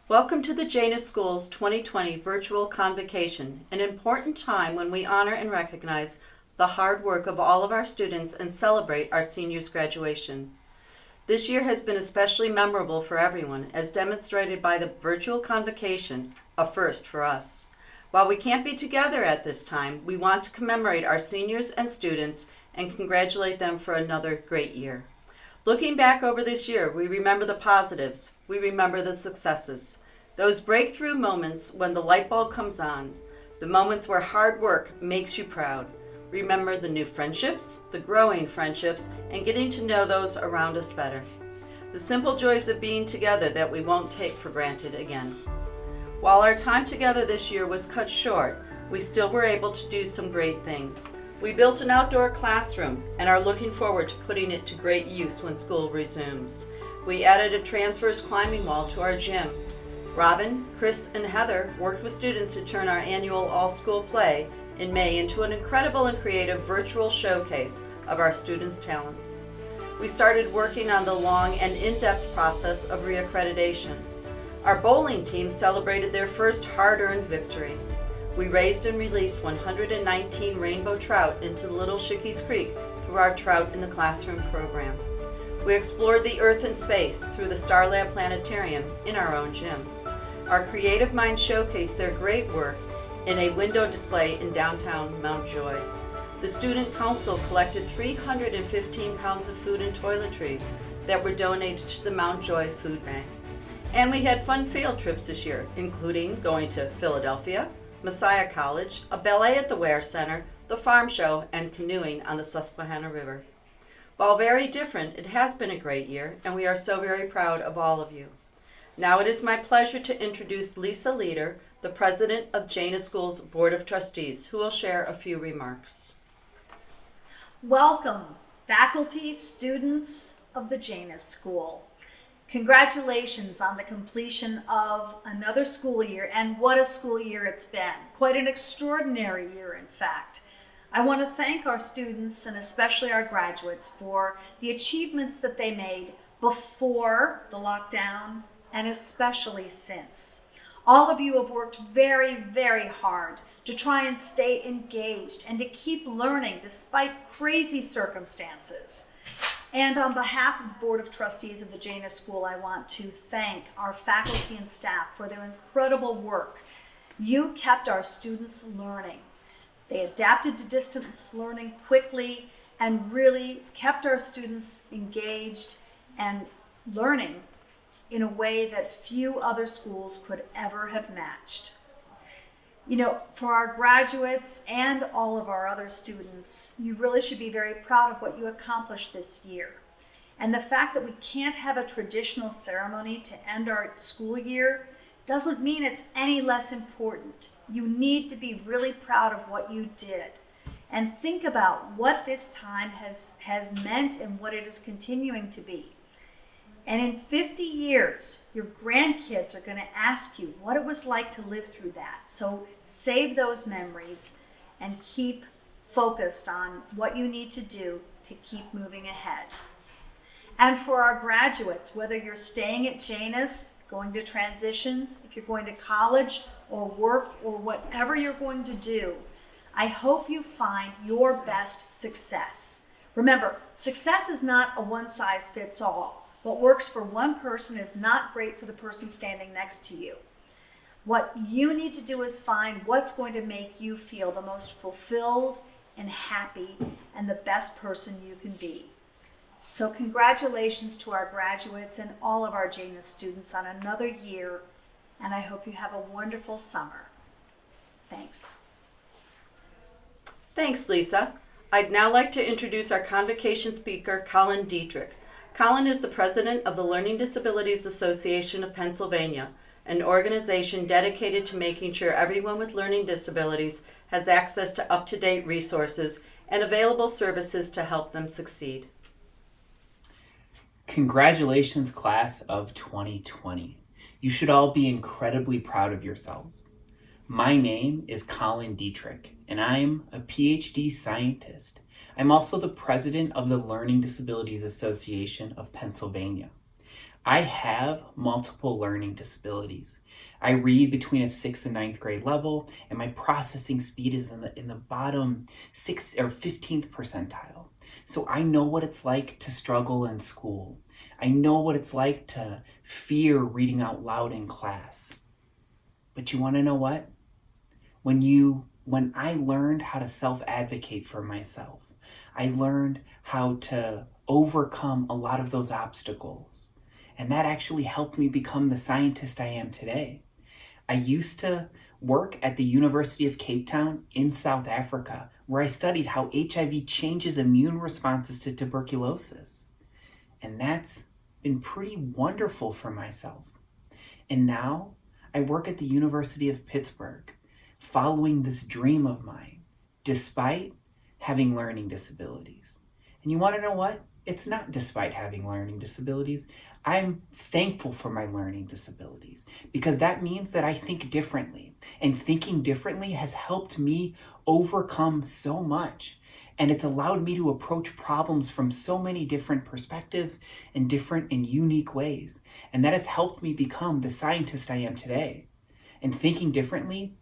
Welcome to the Janus School's 2020 Virtual Convocation, an important time when we honor and recognize the hard work of all of our students and celebrate our seniors' graduation. This year has been especially memorable for everyone, as demonstrated by the virtual convocation, a first for us. While we can't be together at this time, we want to commemorate our seniors and students and congratulate them for another great year. Looking back over this year, we remember the positives, we remember the successes, those breakthrough moments when the light bulb comes on, the moments where hard work makes you proud. Remember the new friendships, the growing friendships, and getting to know those around us better. The simple joys of being together that we won't take for granted again. While our time together this year was cut short, we still were able to do some great things. We built an outdoor classroom and are looking forward to putting it to great use when school resumes. We added a transverse climbing wall to our gym. Robin, Chris, and Heather worked with students to turn our annual all-school play in May into an incredible and creative virtual showcase of our students' talents. We started working on the long and in-depth process of reaccreditation. Our bowling team celebrated their first hard-earned victory. We raised and released 119 rainbow trout into Little Shickeys Creek through our Trout in the Classroom program. We explored the earth and space through the Starlab Planetarium in our own gym. Our creative minds showcased their great work in a window display in downtown Mount Joy. The Student Council collected 315 pounds of food and toiletries that were donated to the Mount Joy Food Bank. And we had fun field trips this year, including going to Philadelphia, Messiah College, a ballet at the Ware Center, the farm show, and canoeing on the Susquehanna River. While very different, it has been a great year, and we are so very proud of all of you. Now it is my pleasure to introduce Lisa Leader, the president of Janus School's Board of Trustees, who will share a few remarks. Welcome, faculty, students of the Janus School. Congratulations on the completion of another school year, and what a school year it's been. Quite an extraordinary year, in fact. I want to thank our students and especially our graduates for the achievements that they made before the lockdown and especially since. All of you have worked very, very hard to try and stay engaged and to keep learning despite crazy circumstances. And on behalf of the Board of Trustees of the Janus School, I want to thank our faculty and staff for their incredible work. You kept our students learning. They adapted to distance learning quickly and really kept our students engaged and learning in a way that few other schools could ever have matched. You know, for our graduates and all of our other students, you really should be very proud of what you accomplished this year. And the fact that we can't have a traditional ceremony to end our school year doesn't mean it's any less important. You need to be really proud of what you did. And think about what this time has meant and what it is continuing to be. And in 50 years, your grandkids are going to ask you what it was like to live through that. So save those memories and keep focused on what you need to do to keep moving ahead. And for our graduates, whether you're staying at Janus, going to transitions, if you're going to college or work or whatever you're going to do, I hope you find your best success. Remember, success is not a one-size-fits-all. What works for one person is not great for the person standing next to you. What you need to do is find what's going to make you feel the most fulfilled and happy and the best person you can be. So congratulations to our graduates and all of our Janus students on another year, and I hope you have a wonderful summer. Thanks. Thanks, Lisa. I'd now like to introduce our convocation speaker, Colin Dietrich. Colin is the president of the Learning Disabilities Association of Pennsylvania, an organization dedicated to making sure everyone with learning disabilities has access to up-to-date resources and available services to help them succeed. Congratulations, class of 2020. You should all be incredibly proud of yourselves. My name is Colin Dietrich, and I'm a PhD scientist. I'm also the president of the Learning Disabilities Association of Pennsylvania. I have multiple learning disabilities. I read between a 6th and 9th grade level, and my processing speed is in the bottom 6th or 15th percentile. So I know what it's like to struggle in school. I know what it's like to fear reading out loud in class. But you want to know what? When I learned how to self-advocate for myself, I learned how to overcome a lot of those obstacles. And that actually helped me become the scientist I am today. I used to work at the University of Cape Town in South Africa, where I studied how HIV changes immune responses to tuberculosis. And that's been pretty wonderful for myself. And now I work at the University of Pittsburgh, following this dream of mine, despite having learning disabilities. And you want to know what? It's not despite having learning disabilities. I'm thankful for my learning disabilities because that means that I think differently. And thinking differently has helped me overcome so much. And it's allowed me to approach problems from so many different perspectives and different and unique ways. And that has helped me become the scientist I am today. And thinking differently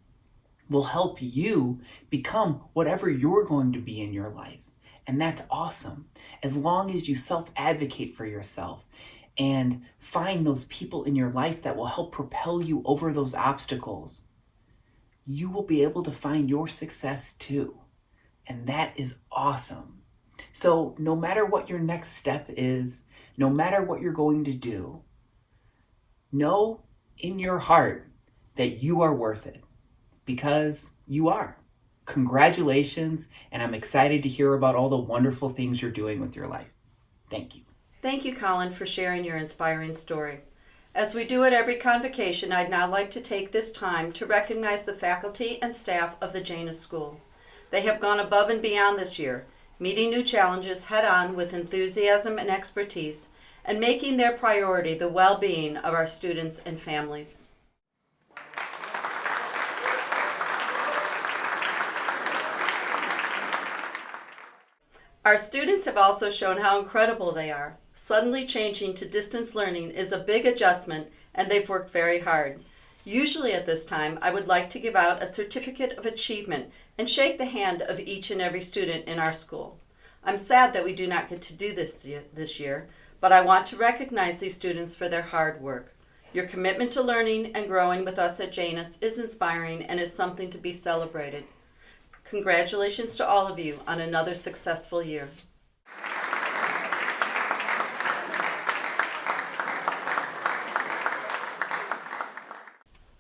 will help you become whatever you're going to be in your life. And that's awesome. As long as you self-advocate for yourself and find those people in your life that will help propel you over those obstacles, you will be able to find your success too. And that is awesome. So no matter what your next step is, no matter what you're going to do, know in your heart that you are worth it, because you are. Congratulations, and I'm excited to hear about all the wonderful things you're doing with your life. Thank you. Thank you, Colin, for sharing your inspiring story. As we do at every convocation, I'd now like to take this time to recognize the faculty and staff of the Janus School. They have gone above and beyond this year, meeting new challenges head-on with enthusiasm and expertise, and making their priority the well-being of our students and families. Our students have also shown how incredible they are. Suddenly changing to distance learning is a big adjustment, and they've worked very hard. Usually at this time, I would like to give out a certificate of achievement and shake the hand of each and every student in our school. I'm sad that we do not get to do this year, but I want to recognize these students for their hard work. Your commitment to learning and growing with us at Janus is inspiring and is something to be celebrated. Congratulations to all of you on another successful year.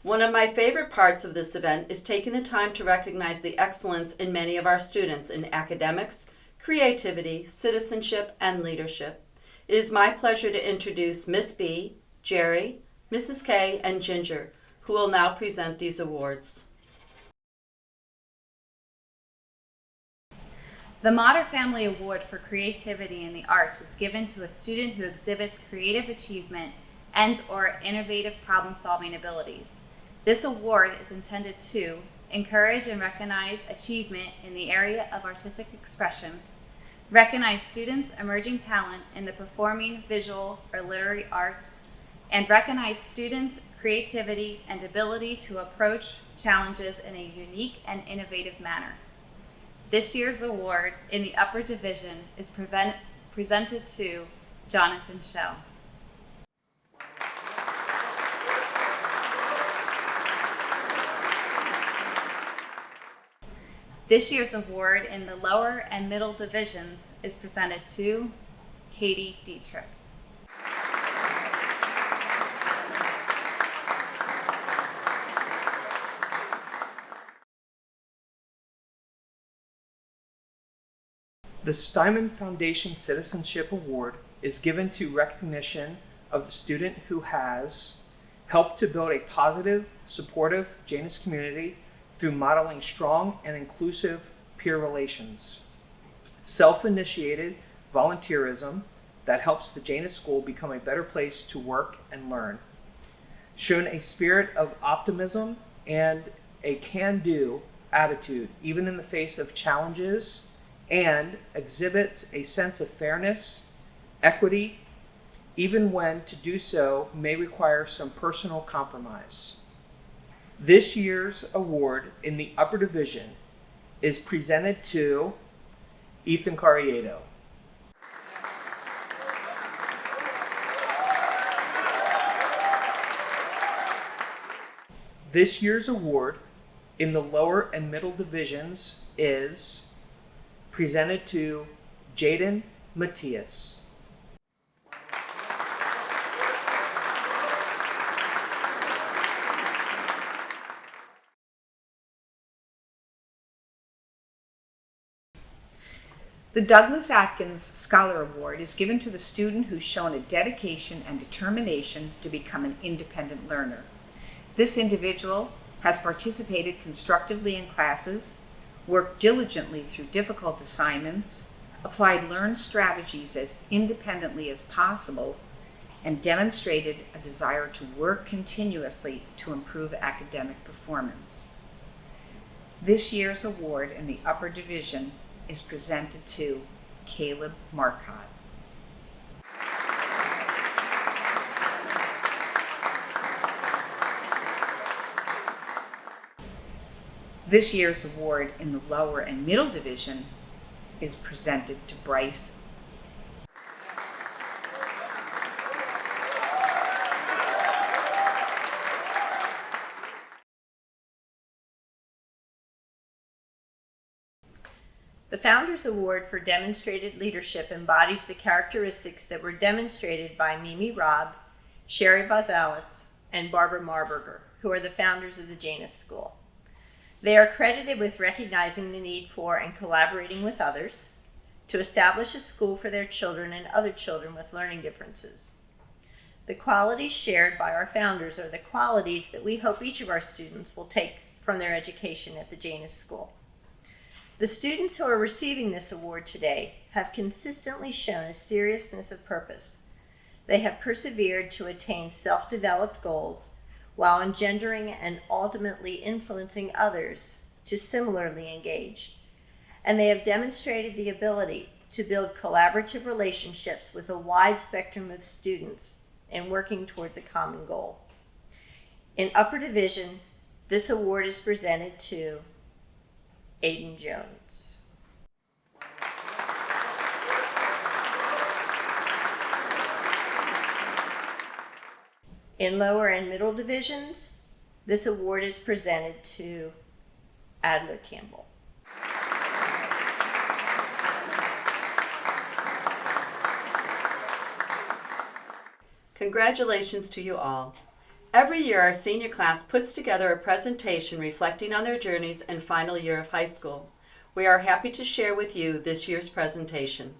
One of my favorite parts of this event is taking the time to recognize the excellence in many of our students in academics, creativity, citizenship, and leadership. It is my pleasure to introduce Miss B, Jerry, Mrs. K, and Ginger, who will now present these awards. The Motter Family Award for Creativity in the Arts is given to a student who exhibits creative achievement and/or innovative problem-solving abilities. This award is intended to encourage and recognize achievement in the area of artistic expression, recognize students' emerging talent in the performing, visual, or literary arts, and recognize students' creativity and ability to approach challenges in a unique and innovative manner. This year's award in the upper division is presented to Jonathan Shell. This year's award in the lower and middle divisions is presented to Katie Dietrich. The Steinman Foundation Citizenship Award is given to recognition of the student who has helped to build a positive, supportive Janus community through modeling strong and inclusive peer relations, self-initiated volunteerism that helps the Janus School become a better place to work and learn, shown a spirit of optimism and a can-do attitude even in the face of challenges, and exhibits a sense of fairness, equity, even when to do so may require some personal compromise. This year's award in the upper division is presented to Ethan Carriedo. This year's award in the lower and middle divisions is presented to Jaden Matias. The Douglas Atkins Scholar Award is given to the student who's shown a dedication and determination to become an independent learner. This individual has participated constructively in classes, worked diligently through difficult assignments, applied learned strategies as independently as possible, and demonstrated a desire to work continuously to improve academic performance. This year's award in the upper division is presented to Caleb Marcotte. This year's award in the lower and middle division is presented to Bryce. The Founders Award for Demonstrated Leadership embodies the characteristics that were demonstrated by Mimi Robb, Sherry Vazalis, and Barbara Marburger, who are the founders of the Janus School. They are credited with recognizing the need for and collaborating with others to establish a school for their children and other children with learning differences. The qualities shared by our founders are the qualities that we hope each of our students will take from their education at the Janus School. The students who are receiving this award today have consistently shown a seriousness of purpose. They have persevered to attain self-developed goals while engendering and ultimately influencing others to similarly engage. And they have demonstrated the ability to build collaborative relationships with a wide spectrum of students in working towards a common goal. In upper division, this award is presented to Aiden Jones. In lower and middle divisions, this award is presented to Adler Campbell. Congratulations to you all. Every year, our senior class puts together a presentation reflecting on their journeys and final year of high school. We are happy to share with you this year's presentation.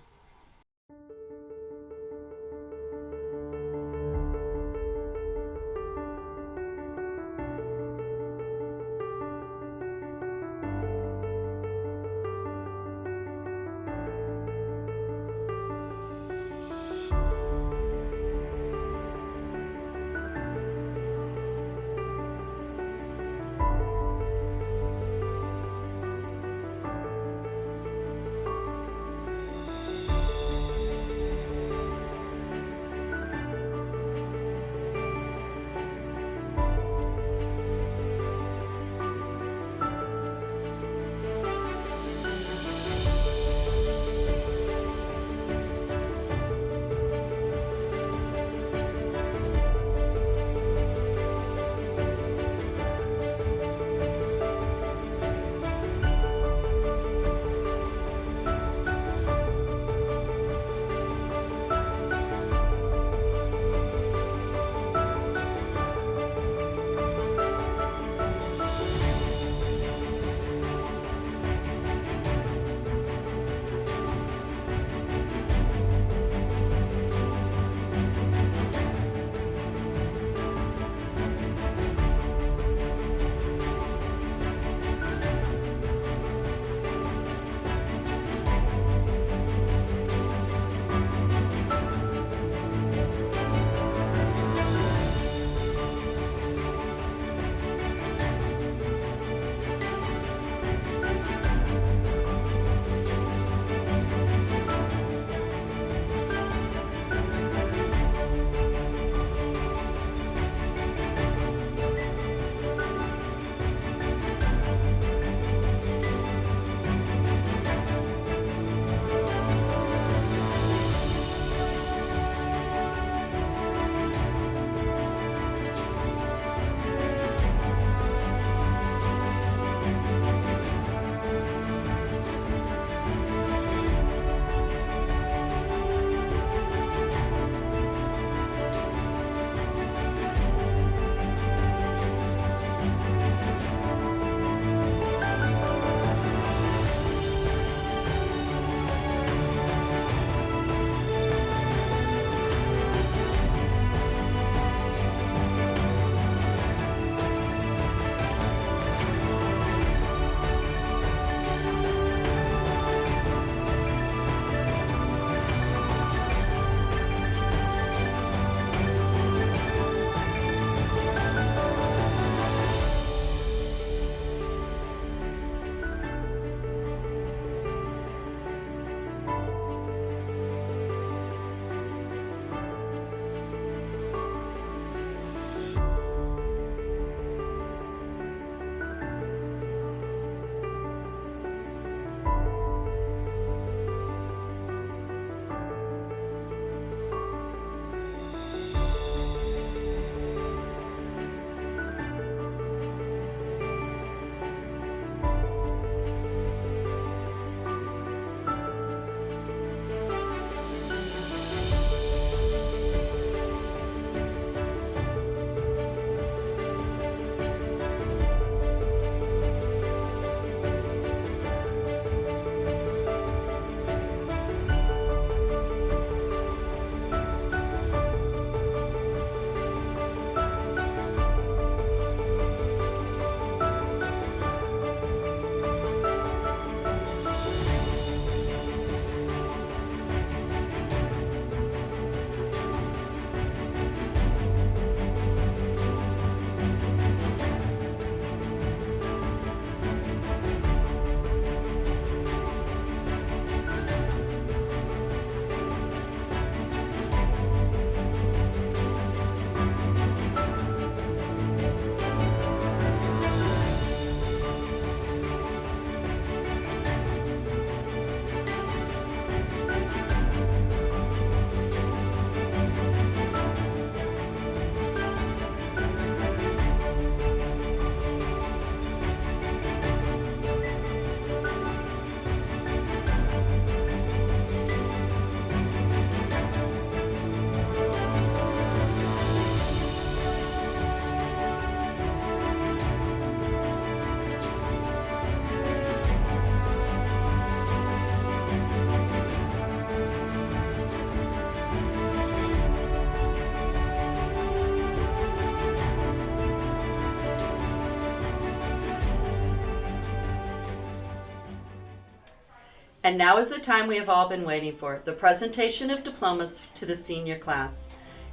And now is the time we have all been waiting for, the presentation of diplomas to the senior class.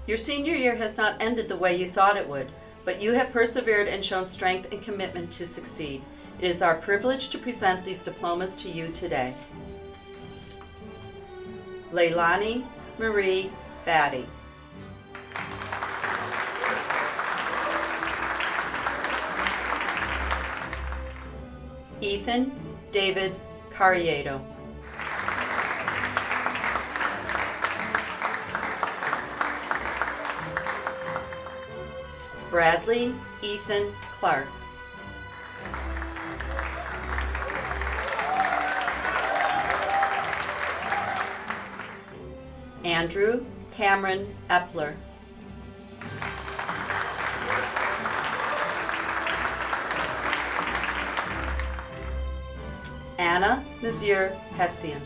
Your senior year has not ended the way you thought it would, but you have persevered and shown strength and commitment to succeed. It is our privilege to present these diplomas to you today. Leilani Marie Batty. Ethan David Carriedo. Bradley Ethan Clark. Andrew Cameron Epler. Anna Nazir Hessian.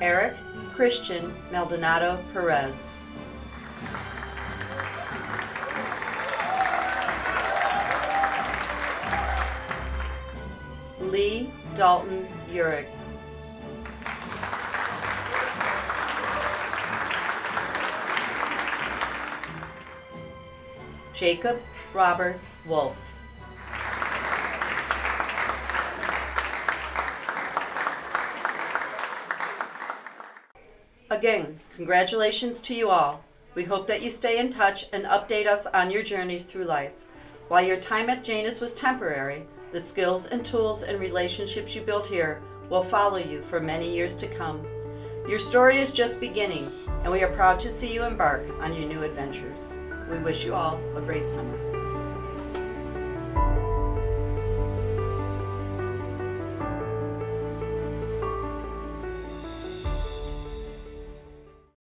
Eric Christian Maldonado Perez. Lee Dalton Urick. Jacob Robert Wolf. Again, congratulations to you all. We hope that you stay in touch and update us on your journeys through life. While your time at Janus was temporary, the skills and tools and relationships you built here will follow you for many years to come. Your story is just beginning, and we are proud to see you embark on your new adventures. We wish you all a great summer.